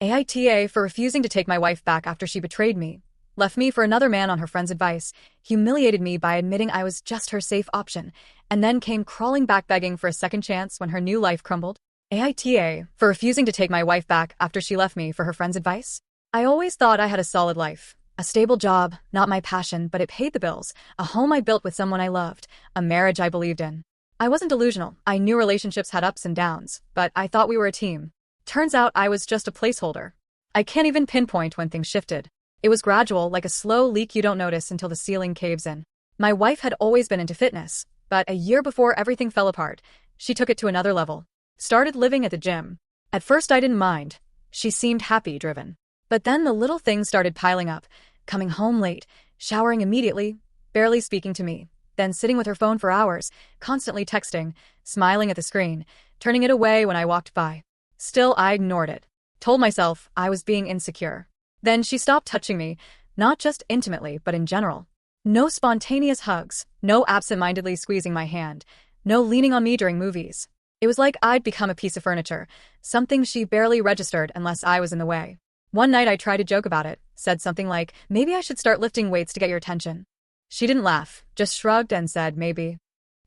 AITA for refusing to take my wife back after she betrayed me, left me for another man on her friend's advice, humiliated me by admitting I was just her safe option, and then came crawling back begging for a second chance when her new life crumbled. AITA for refusing to take my wife back after she left me for her friend's advice. I always thought I had a solid life. A stable job, not my passion, but it paid the bills, a home I built with someone I loved, a marriage I believed in. I wasn't delusional. I knew relationships had ups and downs, but I thought we were a team. Turns out I was just a placeholder. I can't even pinpoint when things shifted. It was gradual, like a slow leak you don't notice until the ceiling caves in. My wife had always been into fitness, but a year before everything fell apart, she took it to another level. Started living at the gym. At first I didn't mind. She seemed happy, driven. But then the little things started piling up, coming home late, showering immediately, barely speaking to me, then sitting with her phone for hours, constantly texting, smiling at the screen, turning it away when I walked by. Still, I ignored it. Told myself I was being insecure. Then she stopped touching me, not just intimately, but in general. No spontaneous hugs, no absent-mindedly squeezing my hand, no leaning on me during movies. It was like I'd become a piece of furniture, something she barely registered unless I was in the way. One night I tried to joke about it, said something like, maybe I should start lifting weights to get your attention. She didn't laugh, just shrugged and said, maybe.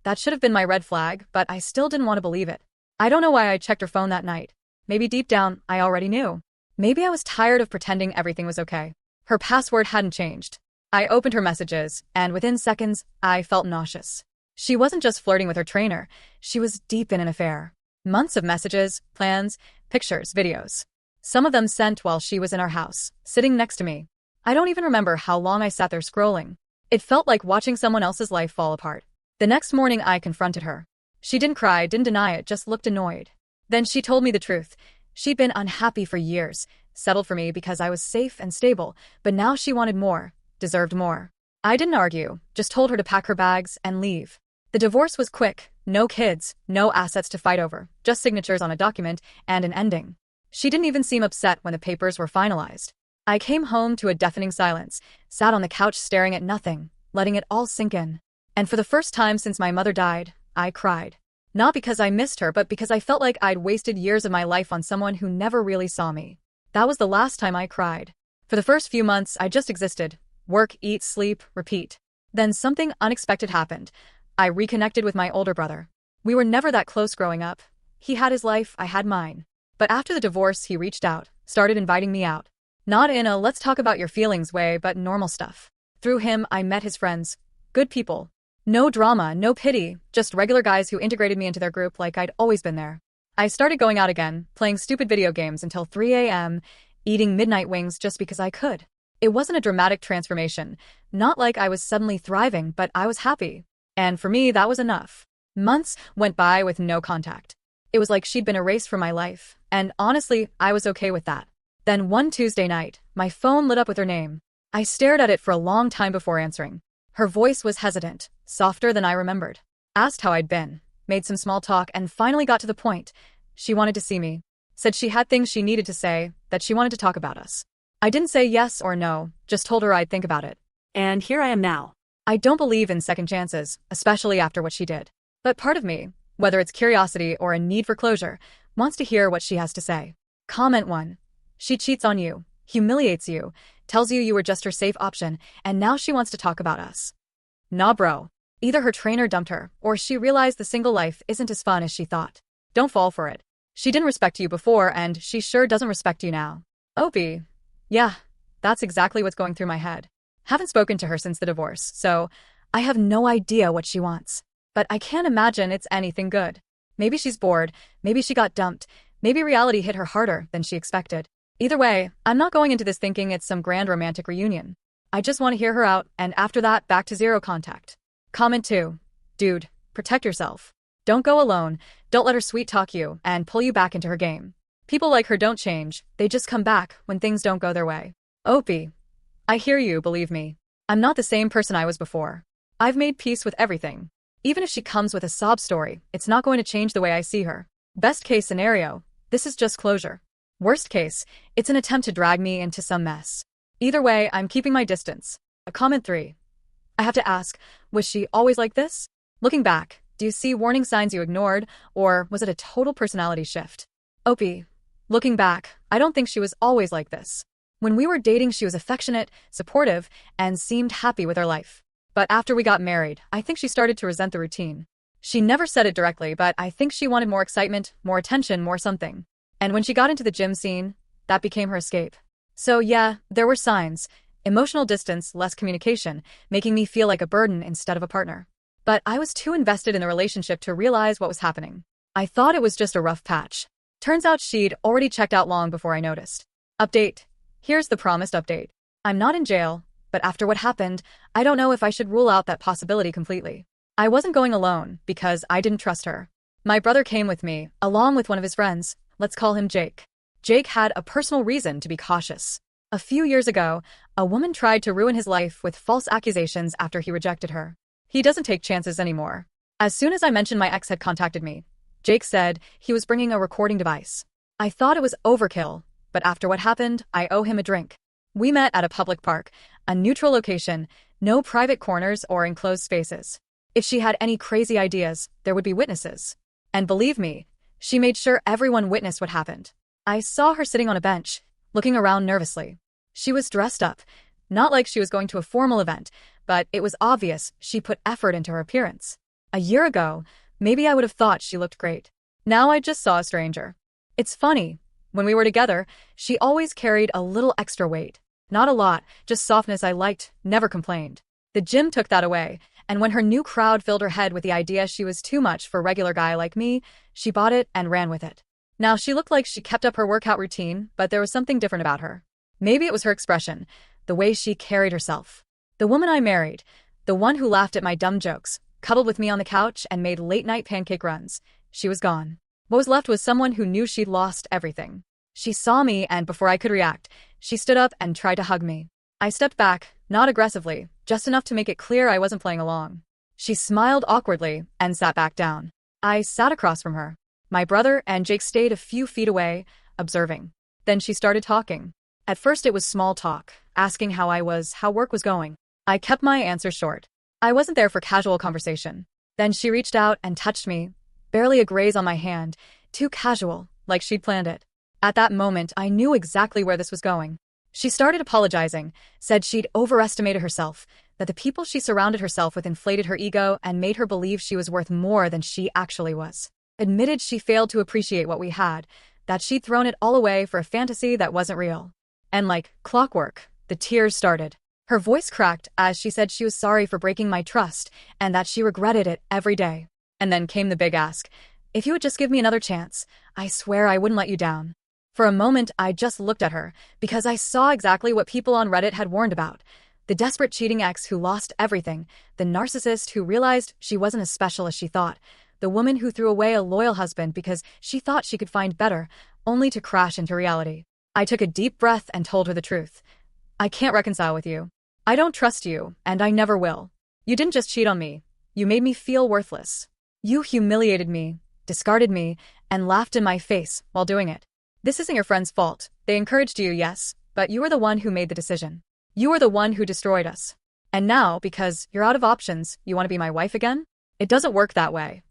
That should have been my red flag, but I still didn't want to believe it. I don't know why I checked her phone that night. Maybe deep down, I already knew. Maybe I was tired of pretending everything was okay. Her password hadn't changed. I opened her messages, and within seconds, I felt nauseous. She wasn't just flirting with her trainer, she was deep in an affair. Months of messages, plans, pictures, videos. Some of them sent while she was in our house, sitting next to me. I don't even remember how long I sat there scrolling. It felt like watching someone else's life fall apart. The next morning I confronted her. She didn't cry, didn't deny it, just looked annoyed. Then she told me the truth. She'd been unhappy for years, settled for me because I was safe and stable, but now she wanted more, deserved more. I didn't argue, just told her to pack her bags and leave. The divorce was quick, no kids, no assets to fight over, just signatures on a document and an ending. She didn't even seem upset when the papers were finalized. I came home to a deafening silence, sat on the couch staring at nothing, letting it all sink in. And for the first time since my mother died, I cried. Not because I missed her, but because I felt like I'd wasted years of my life on someone who never really saw me. That was the last time I cried. For the first few months, I just existed. Work, eat, sleep, repeat. Then something unexpected happened. I reconnected with my older brother. We were never that close growing up. He had his life, I had mine. But after the divorce, he reached out, started inviting me out. Not in a let's talk about your feelings way, but normal stuff. Through him, I met his friends. Good people. No drama, no pity, just regular guys who integrated me into their group like I'd always been there. I started going out again, playing stupid video games until 3 a.m., eating midnight wings just because I could. It wasn't a dramatic transformation, not like I was suddenly thriving, but I was happy. And for me, that was enough. Months went by with no contact. It was like she'd been erased from my life, and honestly, I was okay with that. Then one Tuesday night, my phone lit up with her name. I stared at it for a long time before answering. Her voice was hesitant, softer than I remembered. Asked how I'd been, made some small talk, and finally got to the point. She wanted to see me. Said she had things she needed to say, that she wanted to talk about us. I didn't say yes or no, just told her I'd think about it. And here I am now. I don't believe in second chances, especially after what she did. But part of me, whether it's curiosity or a need for closure, wants to hear what she has to say. Comment 1. She cheats on you, humiliates you, tells you you were just her safe option, and now she wants to talk about us. Nah bro. Either her trainer dumped her, or she realized the single life isn't as fun as she thought. Don't fall for it. She didn't respect you before, and she sure doesn't respect you now. Opie. Yeah, that's exactly what's going through my head. Haven't spoken to her since the divorce, so I have no idea what she wants. But I can't imagine it's anything good. Maybe she's bored, maybe she got dumped, maybe reality hit her harder than she expected. Either way, I'm not going into this thinking it's some grand romantic reunion. I just want to hear her out, and after that, back to zero contact. Comment 2. Dude, protect yourself. Don't go alone, don't let her sweet talk you and pull you back into her game. People like her don't change, they just come back when things don't go their way. Opie. I hear you, believe me. I'm not the same person I was before. I've made peace with everything. Even if she comes with a sob story, it's not going to change the way I see her. Best case scenario, this is just closure. Worst case, it's an attempt to drag me into some mess. Either way, I'm keeping my distance. Comment 3. I have to ask, was she always like this? Looking back, do you see warning signs you ignored, or was it a total personality shift? Opie. Looking back, I don't think she was always like this. When we were dating, she was affectionate, supportive, and seemed happy with her life. But after we got married, I think she started to resent the routine. She never said it directly, but I think she wanted more excitement, more attention, more something. And when she got into the gym scene, that became her escape. So yeah, there were signs. Emotional distance, less communication, making me feel like a burden instead of a partner. But I was too invested in the relationship to realize what was happening. I thought it was just a rough patch. Turns out she'd already checked out long before I noticed. Update. Here's the promised update. I'm not in jail, but after what happened, I don't know if I should rule out that possibility completely. I wasn't going alone because I didn't trust her. My brother came with me, along with one of his friends. Let's call him Jake. Jake had a personal reason to be cautious. A few years ago, a woman tried to ruin his life with false accusations after he rejected her. He doesn't take chances anymore. As soon as I mentioned my ex had contacted me, Jake said he was bringing a recording device. I thought it was overkill, but after what happened, I owe him a drink. We met at a public park, a neutral location, no private corners or enclosed spaces. If she had any crazy ideas, there would be witnesses. And believe me, she made sure everyone witnessed what happened. I saw her sitting on a bench, looking around nervously. She was dressed up, not like she was going to a formal event, but it was obvious she put effort into her appearance. A year ago, maybe I would have thought she looked great. Now I just saw a stranger. It's funny. When we were together, she always carried a little extra weight. Not a lot, just softness I liked, never complained. The gym took that away, and when her new crowd filled her head with the idea she was too much for a regular guy like me, she bought it and ran with it. Now she looked like she kept up her workout routine, but there was something different about her. Maybe it was her expression, the way she carried herself. The woman I married, the one who laughed at my dumb jokes, cuddled with me on the couch and made late-night pancake runs, she was gone. What was left was someone who knew she'd lost everything. She saw me, and before I could react, she stood up and tried to hug me. I stepped back, not aggressively, just enough to make it clear I wasn't playing along. She smiled awkwardly and sat back down. I sat across from her. My brother and Jake stayed a few feet away, observing. Then she started talking. At first it was small talk, asking how I was, how work was going. I kept my answers short. I wasn't there for casual conversation. Then she reached out and touched me, barely a graze on my hand, too casual, like she'd planned it. At that moment, I knew exactly where this was going. She started apologizing, said she'd overestimated herself, that the people she surrounded herself with inflated her ego and made her believe she was worth more than she actually was. Admitted she failed to appreciate what we had, that she'd thrown it all away for a fantasy that wasn't real. And like clockwork, the tears started. Her voice cracked as she said she was sorry for breaking my trust and that she regretted it every day. And then came the big ask. If you would just give me another chance, I swear I wouldn't let you down. For a moment, I just looked at her because I saw exactly what people on Reddit had warned about. The desperate cheating ex who lost everything, the narcissist who realized she wasn't as special as she thought, the woman who threw away a loyal husband because she thought she could find better, only to crash into reality. I took a deep breath and told her the truth. I can't reconcile with you. I don't trust you, and I never will. You didn't just cheat on me. You made me feel worthless. You humiliated me, discarded me, and laughed in my face while doing it. This isn't your friend's fault. They encouraged you, yes, but you were the one who made the decision. You were the one who destroyed us. And now, because you're out of options, you want to be my wife again? It doesn't work that way.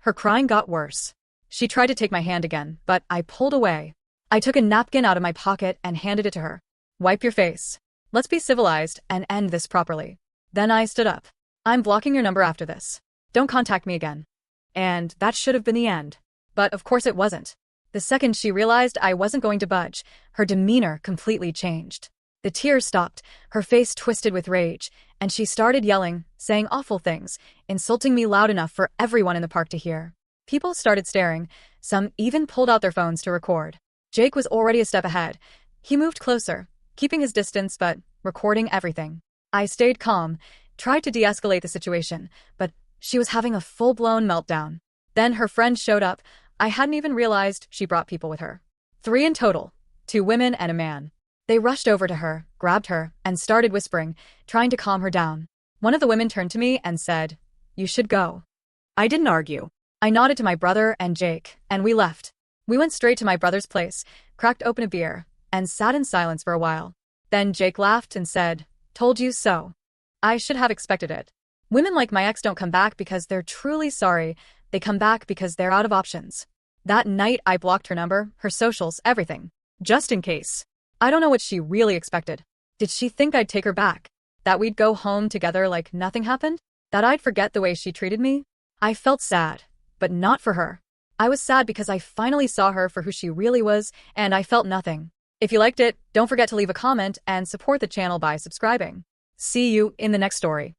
Her crying got worse. She tried to take my hand again, but I pulled away. I took a napkin out of my pocket and handed it to her. Wipe your face. Let's be civilized and end this properly. Then I stood up. I'm blocking your number after this. Don't contact me again. And that should have been the end. But of course it wasn't. The second she realized I wasn't going to budge, her demeanor completely changed. The tears stopped, her face twisted with rage, and she started yelling, saying awful things, insulting me loud enough for everyone in the park to hear. People started staring, some even pulled out their phones to record. Jake was already a step ahead. He moved closer, keeping his distance but recording everything. I stayed calm, tried to de-escalate the situation, but she was having a full-blown meltdown. Then her friend showed up. I hadn't even realized she brought people with her. 3 in total, 2 women and a man. They rushed over to her, grabbed her, and started whispering, trying to calm her down. One of the women turned to me and said, "You should go." I didn't argue. I nodded to my brother and Jake, and we left. We went straight to my brother's place, cracked open a beer, and sat in silence for a while. Then Jake laughed and said, "Told you so." I should have expected it. Women like my ex don't come back because they're truly sorry. They come back because they're out of options. That night, I blocked her number, her socials, everything. Just in case. I don't know what she really expected. Did she think I'd take her back? That we'd go home together like nothing happened? That I'd forget the way she treated me? I felt sad, but not for her. I was sad because I finally saw her for who she really was, and I felt nothing. If you liked it, don't forget to leave a comment and support the channel by subscribing. See you in the next story.